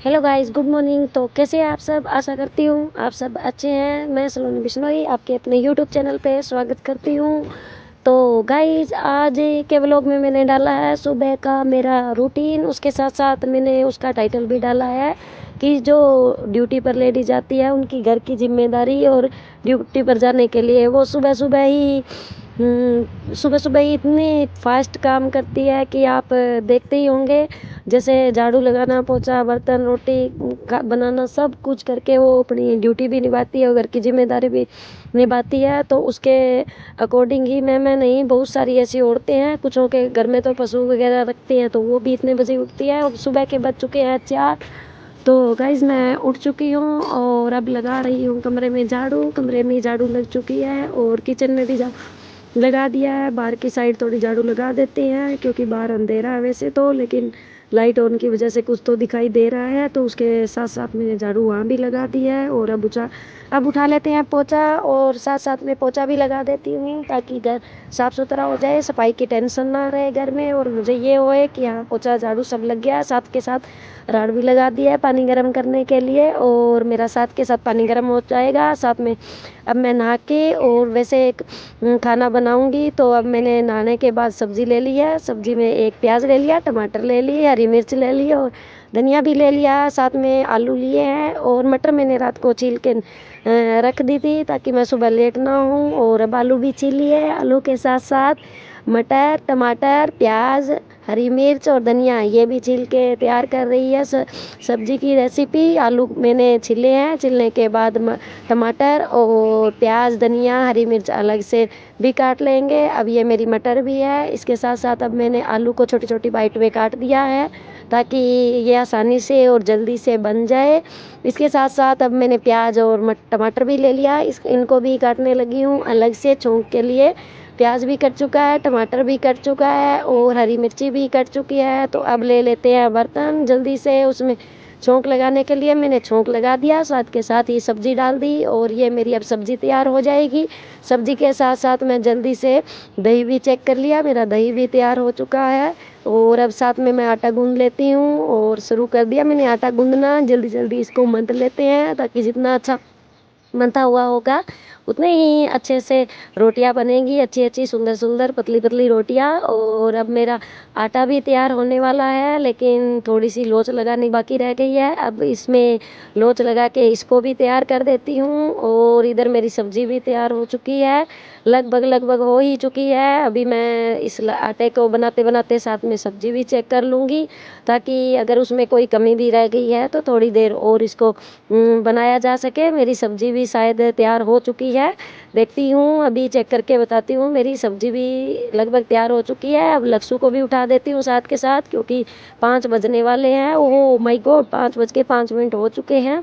Hello guys, good morning. तो कैसे हैं आप सब? आशा करती हूँ आप सब अच्छे हैं। मैं सलोनी बिश्नोई आपके अपने यूट्यूब चैनल पे स्वागत करती हूँ। तो गाइस, आज के व्लॉग में मैंने डाला है सुबह का मेरा रूटीन। उसके साथ साथ मैंने उसका टाइटल भी डाला है कि जो ड्यूटी पर लेडी जाती है उनकी घर की जिम्मेदारी और ड्यूटी पर जाने के लिए वो सुबह सुबह ही सुबह सुबह ही इतनी फास्ट काम करती है कि आप देखते ही होंगे। जैसे झाड़ू लगाना, पोछा, बर्तन, रोटी बनाना, सब कुछ करके वो अपनी ड्यूटी भी निभाती है और घर की जिम्मेदारी भी निभाती है। तो उसके अकॉर्डिंग ही मैं नहीं, बहुत सारी ऐसी औरतें हैं, कुछों के घर में तो पशु वगैरह रखती हैं तो वो भी इतने बजे उठती है। और सुबह के बज चुके हैं 4। तो गाइज मैं उठ चुकी हूँ और अब लगा रही हूँ कमरे में झाड़ू। कमरे में झाड़ू लग चुकी है और किचन में भी लगा दिया है। बाहर की साइड थोड़ी झाड़ू लगा देते हैं क्योंकि बाहर अंधेरा है वैसे तो, लेकिन लाइट ऑन की वजह से कुछ तो दिखाई दे रहा है। तो उसके साथ साथ मैंने झाड़ू वहाँ भी लगा दी है। और अब उठा लेते हैं पोछा और साथ साथ में पोछा भी लगा देती हूँ ताकि घर साफ़ सुथरा हो जाए, सफाई की टेंशन ना रहे घर में। और मुझे ये होए कि हाँ, पोछा झाड़ू सब लग गया। साथ के साथ राड भी लगा दिया है पानी गर्म करने के लिए और मेरा साथ के साथ पानी गर्म हो जाएगा। साथ में अब मैं नहा के और वैसे एक खाना बनाऊंगी। तो अब मैंने नहाने के बाद सब्ज़ी ले ली है। सब्ज़ी में एक प्याज ले लिया, टमाटर ले लिए, हरी मिर्च ले ली और धनिया भी ले लिया। साथ में आलू लिए हैं और मटर मैंने रात को छील के रख दी थी ताकि मैं सुबह लेट ना हूँ। और अब आलू भी छील लिए। आलू के साथ साथ मटर, टमाटर, प्याज, हरी मिर्च और धनिया ये भी छील के तैयार कर रही है सब्जी की रेसिपी। आलू मैंने छीले हैं, छीलने के बाद टमाटर और प्याज, धनिया, हरी मिर्च अलग से भी काट लेंगे। अब ये मेरी मटर भी है। इसके साथ साथ अब मैंने आलू को छोटी छोटी बाइट में काट दिया है ताकि ये आसानी से और जल्दी से बन जाए। इसके साथ साथ अब मैंने प्याज और टमाटर भी ले लिया, इनको भी काटने लगी हूँ अलग से छौंक के लिए। प्याज भी कट चुका है, टमाटर भी कट चुका है और हरी मिर्ची भी कट चुकी है। तो अब ले लेते हैं बर्तन जल्दी से। उसमें छौंक लगाने के लिए मैंने छौंक लगा दिया, साथ के साथ ही सब्जी डाल दी और ये मेरी अब सब्जी तैयार हो जाएगी। सब्जी के साथ साथ मैं जल्दी से दही भी चेक कर लिया, मेरा दही भी तैयार हो चुका है। और अब साथ में मैं आटा गूंद लेती हूँ और शुरू कर दिया मैंने आटा गूंदना। जल्दी जल्दी इसको मथ लेते हैं ताकि जितना अच्छा मंथा हुआ होगा उतने ही अच्छे से रोटियां बनेंगी, अच्छी अच्छी सुंदर सुंदर पतली पतली रोटियां। और अब मेरा आटा भी तैयार होने वाला है, लेकिन थोड़ी सी लोच लगानी बाकी रह गई है। अब इसमें लोच लगा के इसको भी तैयार कर देती हूँ। और इधर मेरी सब्जी भी तैयार हो चुकी है, लगभग लगभग हो ही चुकी है। अभी मैं इस आटे को बनाते बनाते साथ में सब्जी भी चेक कर लूँगी ताकि अगर उसमें कोई कमी भी रह गई है तो थोड़ी देर और इसको बनाया जा सके। मेरी सब्जी भी शायद तैयार हो चुकी है, देखती हूँ अभी चेक करके बताती हूँ। मेरी सब्जी भी लगभग तैयार हो चुकी है। अब लक्ष्य को भी उठा देती हूँ साथ के साथ क्योंकि 5 बजने वाले हैं। ओह माय गॉड, 5 बज के 5 मिनट हो चुके हैं।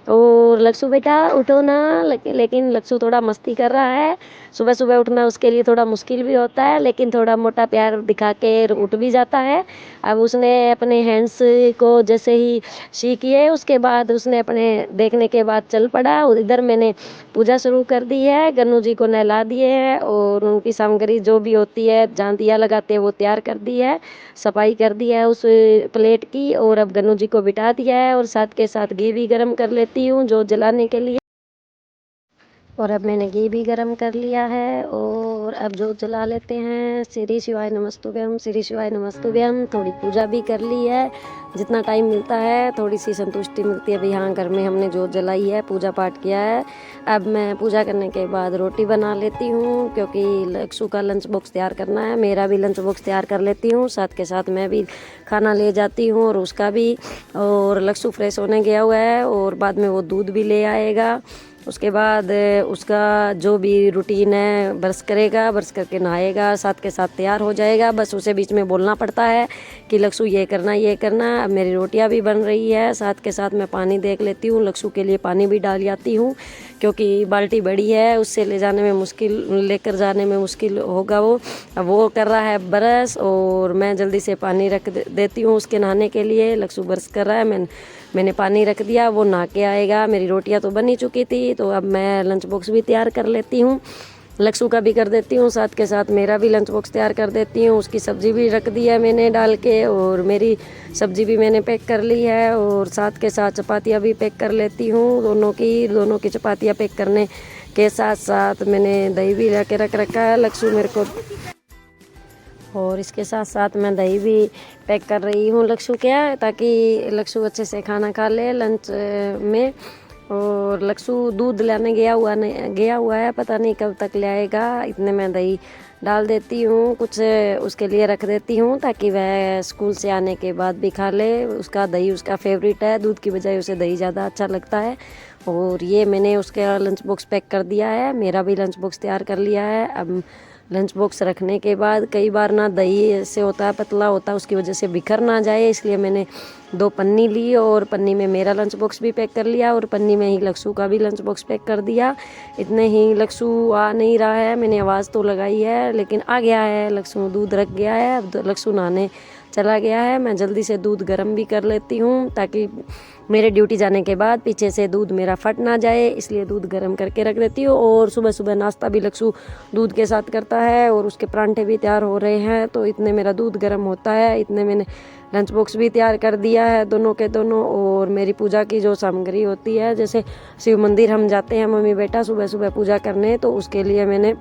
और लक्ष्य बेटा उठो ना, लेकिन लक्ष्य थोड़ा मस्ती कर रहा है। सुबह सुबह उठना उसके लिए थोड़ा मुश्किल भी होता है, लेकिन थोड़ा मोटा प्यार दिखा के उठ भी जाता है। अब उसने अपने हैंड्स को जैसे ही सीखिए उसके बाद उसने अपने देखने के बाद चल पड़ा। और इधर मैंने पूजा शुरू कर दी है, गन्नू जी को नहला दिए हैं और उनकी सामग्री जो भी होती है जहाँ दिया लगाते हैं वो तैयार कर दी है, सफाई कर दी है उस प्लेट की। और अब गन्नू जी को बिठा दिया है और साथ के साथ घी भी गर्म कर लेती हूँ जो जलाने के लिए। और अब मैंने घी भी गरम कर लिया है और अब जोत जला लेते हैं। श्री शिवाय नमस्तुभ्यम, श्री शिवाय नमस्तुभ्यम। थोड़ी पूजा भी कर ली है, जितना टाइम मिलता है थोड़ी सी संतुष्टि मिलती है भाई हाँ घर में हमने जोत जलाई है, पूजा पाठ किया है। अब मैं पूजा करने के बाद रोटी बना लेती हूँ क्योंकि लक्ष्य का लंच बॉक्स तैयार करना है, मेरा भी लंच बॉक्स तैयार कर लेती हूँ। साथ के साथ मैं भी खाना ले जाती हूँ और उसका भी। और लक्ष्य फ्रेश होने गया हुआ है और बाद में वो दूध भी ले आएगा। उसके बाद उसका जो भी रूटीन है, ब्रश करेगा, ब्रश करके नहाएगा, साथ के साथ तैयार हो जाएगा। बस उसे बीच में बोलना पड़ता है कि लक्ष्य ये करना ये करना। अब मेरी रोटियां भी बन रही है, साथ के साथ मैं पानी देख लेती हूँ, लक्ष्य के लिए पानी भी डाल जाती हूँ क्योंकि बाल्टी बड़ी है, उससे ले जाने में मुश्किल, लेकर जाने में मुश्किल होगा वो। अब वो कर रहा है ब्रश और मैं जल्दी से पानी रख देती हूँ उसके नहाने के लिए। लक्ष्य ब्रश कर रहा है, मैंने पानी रख दिया, वो नहा के आएगा। मेरी रोटियां तो बन ही चुकी थी तो अब मैं लंच बॉक्स भी तैयार कर लेती हूँ। लक्ष्ू का भी कर देती हूँ, साथ के साथ मेरा भी लंच बॉक्स तैयार कर देती हूँ। उसकी सब्ज़ी भी रख दी है मैंने डाल के, और मेरी सब्ज़ी भी मैंने पैक कर ली है, और साथ के साथ चपातियाँ भी पैक कर लेती हूँ। दोनों की चपातियाँ पैक करने के साथ साथ मैंने दही भी ला के रख रखा है लक्ष्ू मेरे को, और इसके साथ साथ मैं दही भी पैक कर रही हूँ लक्ष्ू क्या, ताकि लक्ष्ू अच्छे से खाना खा ले लंच में। और लक्ष्ू दूध लाने गया हुआ है, पता नहीं कब तक ले आएगा। इतने में दही डाल देती हूँ, कुछ उसके लिए रख देती हूँ ताकि वह स्कूल से आने के बाद भी खा ले। उसका दही उसका फेवरेट है, दूध की बजाय उसे दही ज़्यादा अच्छा लगता है। और ये मैंने उसके लंच बॉक्स पैक कर दिया है, मेरा भी लंच बॉक्स तैयार कर लिया है। अब लंच बॉक्स रखने के बाद कई बार ना दही ऐसे होता है, पतला होता है, उसकी वजह से बिखर ना जाए, इसलिए मैंने 2 पन्नी ली, और पन्नी में मेरा लंच बॉक्स भी पैक कर लिया, और पन्नी में ही लक्ष्ू का भी लंच बॉक्स पैक कर दिया। इतने ही लक्ष्ू आ नहीं रहा है, मैंने आवाज़ तो लगाई है लेकिन आ गया है लक्ष्ू, दूध रख गया है। अब लक्ष्ू नहाने चला गया है। मैं जल्दी से दूध गर्म भी कर लेती हूँ ताकि मेरे ड्यूटी जाने के बाद पीछे से दूध मेरा फट ना जाए, इसलिए दूध गर्म करके रख देती हूँ। और सुबह सुबह नाश्ता भी लक्ष्ू दूध के साथ करता है, और उसके परांठे भी तैयार हो रहे हैं। तो इतने मेरा दूध गर्म होता है, इतने मैंने लंच बॉक्स भी तैयार कर दिया है दोनों के दोनों। और मेरी पूजा की जो सामग्री होती है, जैसे शिव मंदिर हम जाते हैं मम्मी बेटा सुबह सुबह पूजा करने, तो उसके लिए मैंने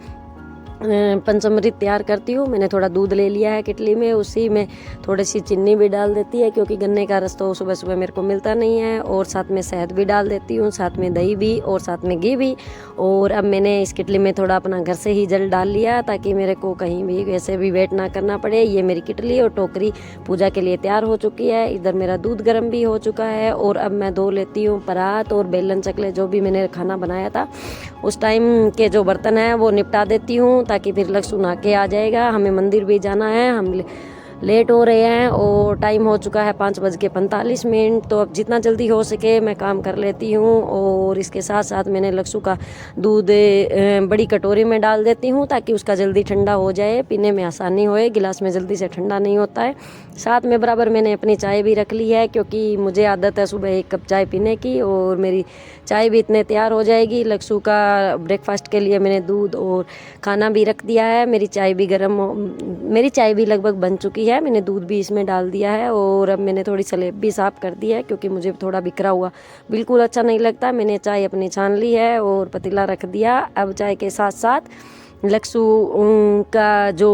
पंचामृत तैयार करती हूँ। मैंने थोड़ा दूध ले लिया है किटली में, उसी में थोड़ी सी चीनी भी डाल देती है क्योंकि गन्ने का रस तो सुबह सुबह मेरे को मिलता नहीं है, और साथ में शहद भी डाल देती हूँ, साथ में दही भी, और साथ में घी भी। और अब मैंने इस किटली में थोड़ा अपना घर से ही जल डाल लिया ताकि मेरे को कहीं भी वैसे भी वेट ना करना पड़े। ये मेरी किटली और टोकरी पूजा के लिए तैयार हो चुकी है। इधर मेरा दूध गर्म भी हो चुका है, और अब मैं धो लेती हूँ परात और बेलन चकले, जो भी मैंने खाना बनाया था उस टाइम के जो बर्तन हैं वो निपटा देती हूँ ताकि फिर लक्ष्य नहा के आ जाएगा। हमें मंदिर भी जाना है, हम लेट हो रहे हैं और टाइम हो चुका है 5:45। तो अब जितना जल्दी हो सके मैं काम कर लेती हूँ। और इसके साथ साथ मैंने लक्ष्य का दूध बड़ी कटोरी में डाल देती हूँ ताकि उसका जल्दी ठंडा हो जाए, पीने में आसानी होए, गिलास में जल्दी से ठंडा नहीं होता है। साथ में बराबर मैंने अपनी चाय भी रख ली है क्योंकि मुझे आदत है सुबह 1 कप चाय पीने की, और मेरी चाय भी इतने तैयार हो जाएगी। लक्ष्य का ब्रेकफास्ट के लिए मैंने दूध और खाना भी रख दिया है। मेरी चाय भी लगभग बन चुकी है। मैंने दूध भी इसमें डाल दिया है, और अब मैंने थोड़ी स्लेब भी साफ़ कर दी है क्योंकि मुझे थोड़ा बिखरा हुआ बिल्कुल अच्छा नहीं लगता। मैंने चाय अपनी छान ली है और पतीला रख दिया। अब चाय के साथ साथ लक्ष्य का जो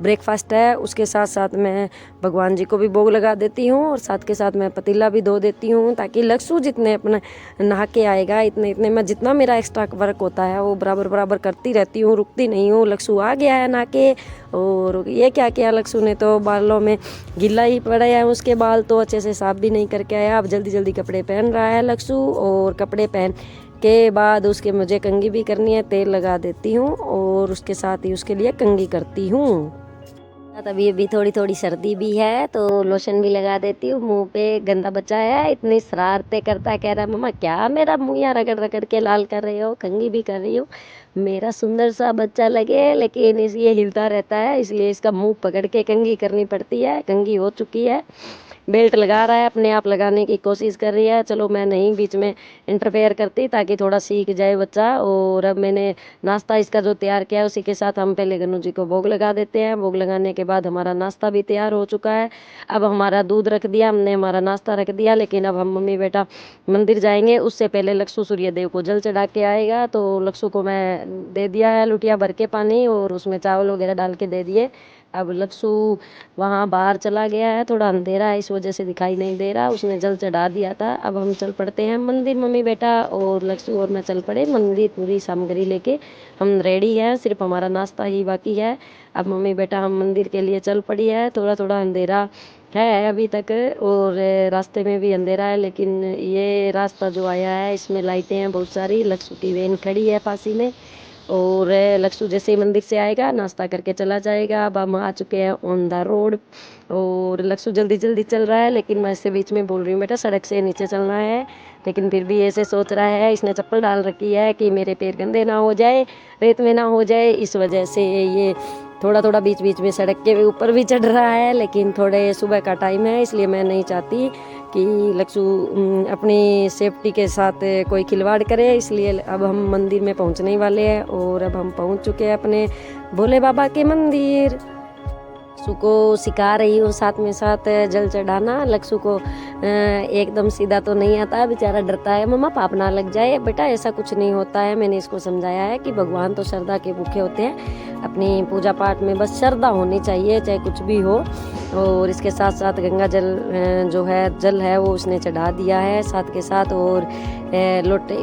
ब्रेकफास्ट है उसके साथ साथ मैं भगवान जी को भी भोग लगा देती हूँ, और साथ के साथ मैं पतीला भी धो देती हूँ ताकि लक्ष्य जितने अपने नहा के आएगा इतने मैं जितना मेरा एक्स्ट्रा वर्क होता है वो बराबर करती रहती हूँ, रुकती नहीं हूँ। लक्ष्य आ गया है नहा के, और ये क्या किया लक्ष्य ने, तो बालों में गीला ही पड़ा है, उसके बाल तो अच्छे से साफ भी नहीं करके आया। अब जल्दी जल्दी कपड़े पहन रहा है लक्ष्य, और कपड़े पहन के बाद उसके मुझे कंघी भी करनी है, तेल लगा देती हूँ और उसके साथ ही उसके लिए कंघी करती हूँ। तभी अभी थोड़ी थोड़ी सर्दी भी है तो लोशन भी लगा देती हूँ। मुंह पे गंदा बचा है, इतनी शरारतें करता है, कह रहा है मम्मा क्या मेरा मुंह यहाँ रगड़ रगड़ के लाल कर रही हो, कंघी भी कर रही हो, मेरा सुंदर सा बच्चा लगे, लेकिन ये हिलता रहता है इसलिए इसका मुंह पकड़ के कंघी करनी पड़ती है। कंघी हो चुकी है, बेल्ट लगा रहा है, अपने आप लगाने की कोशिश कर रही है। चलो मैं नहीं बीच में इंटरफेयर करती ताकि थोड़ा सीख जाए बच्चा। और अब मैंने नाश्ता इसका जो तैयार किया है उसी के साथ हम पहले गन्नू जी को भोग लगा देते हैं। भोग लगाने के बाद हमारा नाश्ता भी तैयार हो चुका है। अब हमारा दूध रख दिया, हमने हमारा नाश्ता रख दिया, लेकिन अब हम मम्मी बेटा मंदिर जाएंगे। उससे पहले लक्ष्य सूर्यदेव को जल चढ़ा के आएगा, तो लक्ष्य को मैं दे दिया है लुटिया भर के पानी, और उसमें चावल वगैरह डाल के दे दिए। अब लक्ष्य वहाँ बाहर चला गया है, थोड़ा अंधेरा है इस वजह से दिखाई नहीं दे रहा, उसने जल चढ़ा दिया था। अब हम चल पड़ते हैं मंदिर, मम्मी बेटा और लक्ष्य और मैं चल पड़े मंदिर। पूरी सामग्री लेके हम रेडी हैं, सिर्फ हमारा नाश्ता ही बाकी है। अब मम्मी बेटा हम मंदिर के लिए चल पड़ी है। थोड़ा थोड़ा अंधेरा है अभी तक, और रास्ते में भी अंधेरा है, लेकिन ये रास्ता जो आया है इसमें लाइटें हैं बहुत सारी। लक्ष्य की वैन खड़ी है पासी में, और लक्ष्य जैसे ही मंदिर से आएगा नाश्ता करके चला जाएगा। अब हम आ चुके हैं ऑन द रोड, और लक्ष्य जल्दी जल्दी चल रहा है, लेकिन मैं इससे बीच में बोल रही हूँ बेटा सड़क से नीचे चलना है, लेकिन फिर भी ऐसे सोच रहा है। इसने चप्पल डाल रखी है कि मेरे पैर गंदे ना हो जाए, रेत में ना हो जाए, इस वजह से ये थोड़ा थोड़ा बीच बीच में सड़क के ऊपर भी चढ़ रहा है, लेकिन थोड़े सुबह का टाइम है इसलिए मैं नहीं चाहती कि लक्ष्ू अपनी सेफ्टी के साथ कोई खिलवाड़ करे। इसलिए अब हम मंदिर में पहुंचने वाले हैं और अब हम पहुंच चुके हैं अपने भोले बाबा के मंदिर। लक्ष्ू को सिखा रही हूँ साथ में साथ जल चढ़ाना। लक्ष्ू को एकदम सीधा तो नहीं आता, बेचारा डरता है, मम्मा पाप ना लग जाए। बेटा ऐसा कुछ नहीं होता है, मैंने इसको समझाया है कि भगवान तो श्रद्धा के भूखे होते हैं, अपनी पूजा पाठ में बस श्रद्धा होनी चाहिए चाहे कुछ भी हो। और इसके साथ साथ गंगा जल जो है जल है वो उसने चढ़ा दिया है साथ के साथ। और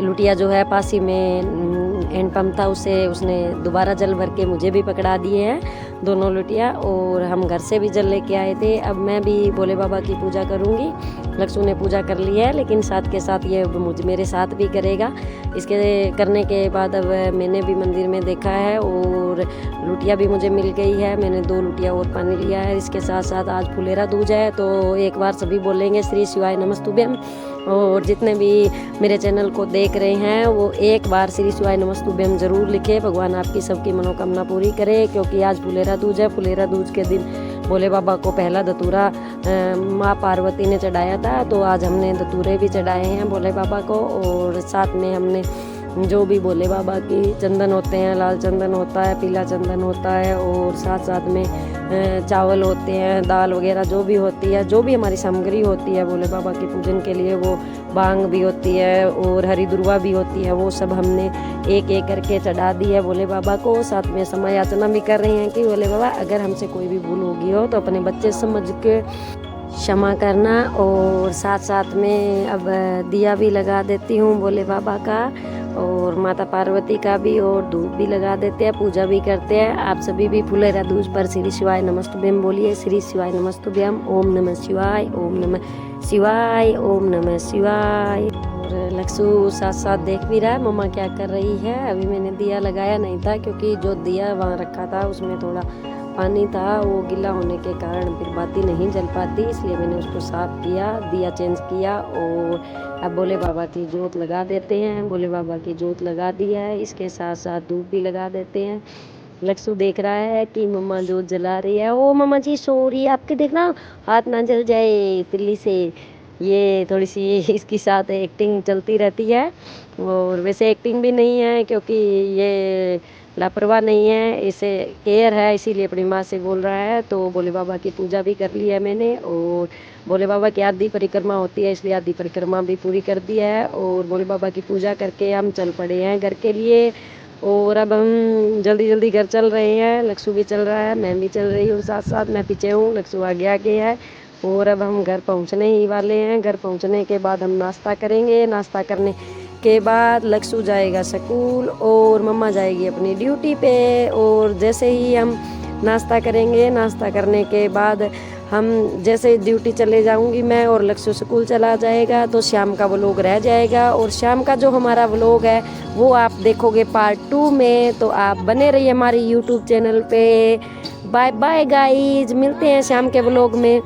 लुटिया जो है पास ही में हैंडपम्प था उसे उसने दोबारा जल भर के मुझे भी पकड़ा दिए हैं दोनों लुटिया। और हम घर से भी जल लेके आए थे। अब मैं भी भोले बाबा की पूजा करूँगी। लक्ष्ू ने पूजा कर ली है लेकिन साथ के साथ ये मेरे साथ भी करेगा। इसके करने के बाद अब मैंने भी मंदिर में देखा है और लुटिया भी मुझे मिल गई है। मैंने 2 लुटिया और पानी लिया है। इसके साथ साथ आज फुलेरा दूज है तो एक बार सभी बोलेंगे श्री शिवाय नमस्तुभ्यम। और जितने भी मेरे चैनल को देख रहे हैं वो एक बार श्री शिवाय नमस्तुभ्यम जरूर लिखे। भगवान आपकी सबकी मनोकामना पूरी करे, क्योंकि आज फुलेरा दूज है। फुलेरा दूज के दिन भोले बाबा को पहला धतूरा माँ पार्वती ने चढ़ाया था, तो आज हमने धतूरे भी चढ़ाए हैं भोले बाबा को। और साथ में हमने जो भी भोले बाबा की चंदन होते हैं, लाल चंदन होता है, पीला चंदन होता है, और साथ साथ में चावल होते हैं, दाल वगैरह जो भी होती है, जो भी हमारी सामग्री होती है भोले बाबा के पूजन के लिए, वो भांग भी होती है और हरी दुर्वा भी होती है, वो सब हमने एक एक करके चढ़ा दी है भोले बाबा को। साथ में समय याचना भी कर रहे हैं कि भोले बाबा अगर हमसे कोई भी भूल होगी हो तो अपने बच्चे समझ के क्षमा करना। और साथ साथ में अब दिया भी लगा देती हूँ भोले बाबा का और माता पार्वती का भी, और धूप भी लगा देते हैं, पूजा भी करते हैं। आप सभी भी फुलेरा दूज पर श्री शिवाय नमस्तुभ्यम बोलिए। श्री शिवाय नमस्तुभ्यम। ओम नमः शिवाय, ओम नमः शिवाय, ओम नमः शिवाय। और लक्ष्ू साथ साथ देख भी रहा है मम्मा क्या कर रही है। अभी मैंने दिया लगाया नहीं था क्योंकि जो दिया वहाँ रखा था उसमें थोड़ा पानी था, वो गीला होने के कारण फिर बाती नहीं जल पाती, इसलिए मैंने उसको साफ किया, दिया चेंज किया। और अब भोले बाबा की जोत लगा देते हैं। भोले बाबा की जोत लगा दी है, इसके साथ साथ धूप भी लगा देते हैं। लक्ष्ू देख रहा है कि मम्मा जोत जला रही है। ओ मम्मा जी सॉरी, आपके देखना हाथ ना जल जाए तिल्ली से। ये थोड़ी सी इसकी साथ एक्टिंग चलती रहती है, और वैसे एक्टिंग भी नहीं है क्योंकि ये लापरवाह नहीं है, इसे केयर है, इसीलिए अपनी माँ से बोल रहा है। तो भोले बाबा की पूजा भी कर ली है मैंने, और भोले बाबा की आधी परिक्रमा होती है इसलिए आधी परिक्रमा भी पूरी कर दी है। और भोले बाबा की पूजा करके हम चल पड़े हैं घर के लिए। और अब हम जल्दी जल्दी घर चल रहे हैं। लक्ष्ू भी चल रहा है, मैं भी चल रही हूँ साथ साथ, मैं पीछे हूँ, लक्ष्ू आगे आगे है। और अब हम घर पहुँचने ही वाले हैं। घर पहुँचने के बाद हम नाश्ता करेंगे। नाश्ता करने के बाद लक्ष्ू जाएगा स्कूल और मम्मा जाएगी अपनी ड्यूटी पे। और जैसे ही हम नाश्ता करेंगे, नाश्ता करने के बाद हम जैसे ड्यूटी चले जाऊंगी मैं और लक्ष्ू स्कूल चला जाएगा, तो शाम का व्लॉग रह जाएगा। और शाम का जो हमारा व्लॉग है वो आप देखोगे पार्ट 2 में, तो आप बने रहिए हमारे यूट्यूब चैनल पे। बाय बाय गाइज, मिलते हैं शाम के व्लॉग में।